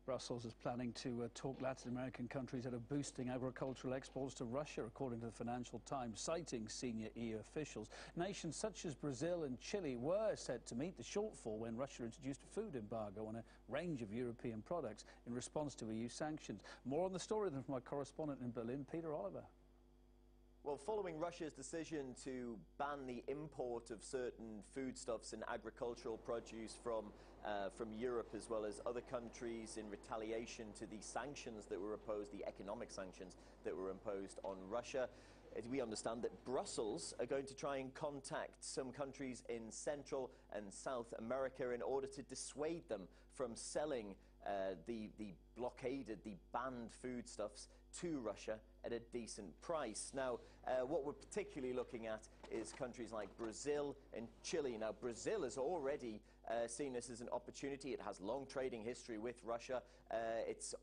Brussels is planning to talk Latin American countries out of boosting agricultural exports to Russia, according to the Financial Times, citing senior EU officials. Nations such as Brazil and Chile were set to meet the shortfall when Russia introduced a food embargo on a range of European products in response to EU sanctions. More on the story than from our correspondent in Berlin, Peter Oliver. Well, following Russia's decision to ban the import of certain foodstuffs and agricultural produce from Europe as well as other countries in retaliation to the sanctions that were imposed, the economic sanctions that were imposed on Russia, we understand that Brussels are going to try and contact some countries in Central and South America in order to dissuade them from selling the blockaded, the banned foodstuffs to Russia at a decent price. Now, what we're particularly looking at is countries like Brazil and Chile. Now, Brazil has already seen this as an opportunity. It has long trading history with Russia. It's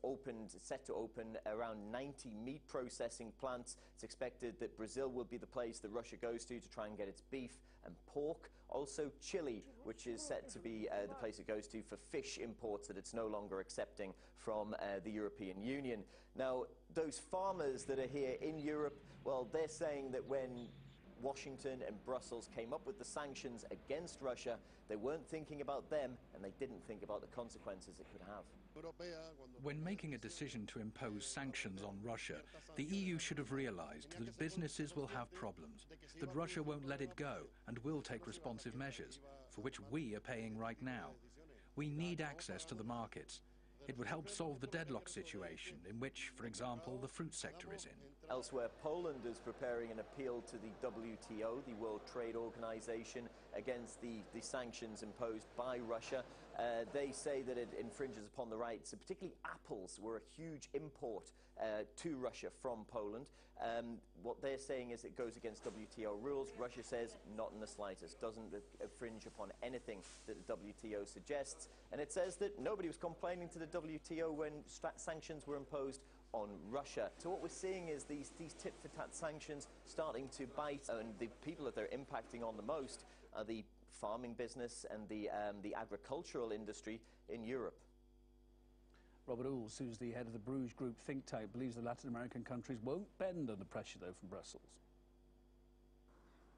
set to open around 90 meat processing plants. It's expected that Brazil will be the place that Russia goes to try and get its beef and pork. Also, Chile, which is set to be the place it goes to for fish imports that it's no longer accepting from the European Union. Now, those farmers that are here in Europe, well, they're saying that when Washington and Brussels came up with the sanctions against Russia, they weren't thinking about them and they didn't think about the consequences it could have. When making a decision to impose sanctions on Russia, the EU should have realized that businesses will have problems, that Russia won't let it go and will take responsive measures, for which we are paying right now. We need access to the markets. It would help solve the deadlock situation in which, for example, the fruit sector is in. Elsewhere, Poland is preparing an appeal to the WTO, the World Trade Organization, against the sanctions imposed by Russia. They say that it infringes upon the rights, particularly apples were a huge import to Russia from Poland. What they're saying is it goes against WTO rules. Russia says not in the slightest, doesn't infringe upon anything that the WTO suggests. And it says that nobody was complaining to the WTO when sanctions were imposed on Russia. So what we're seeing is these tit-for-tat sanctions starting to bite, and the people that they're impacting on the most are the farming business and the agricultural industry in Europe. Robert Oels, who's the head of the Bruges Group think tank, believes the Latin American countries won't bend under pressure, though, from Brussels.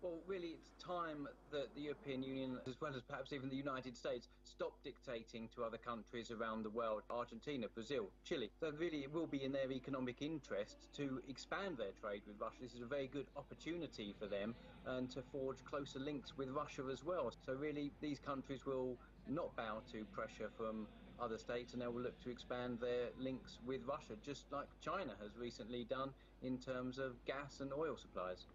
Well, really, it's time that the European Union, as well as perhaps even the United States, stop dictating to other countries around the world, Argentina, Brazil, Chile. So really, it will be in their economic interest to expand their trade with Russia. This is a very good opportunity for them and to forge closer links with Russia as well. So really, these countries will not bow to pressure from other states, and they will look to expand their links with Russia, just like China has recently done in terms of gas and oil supplies.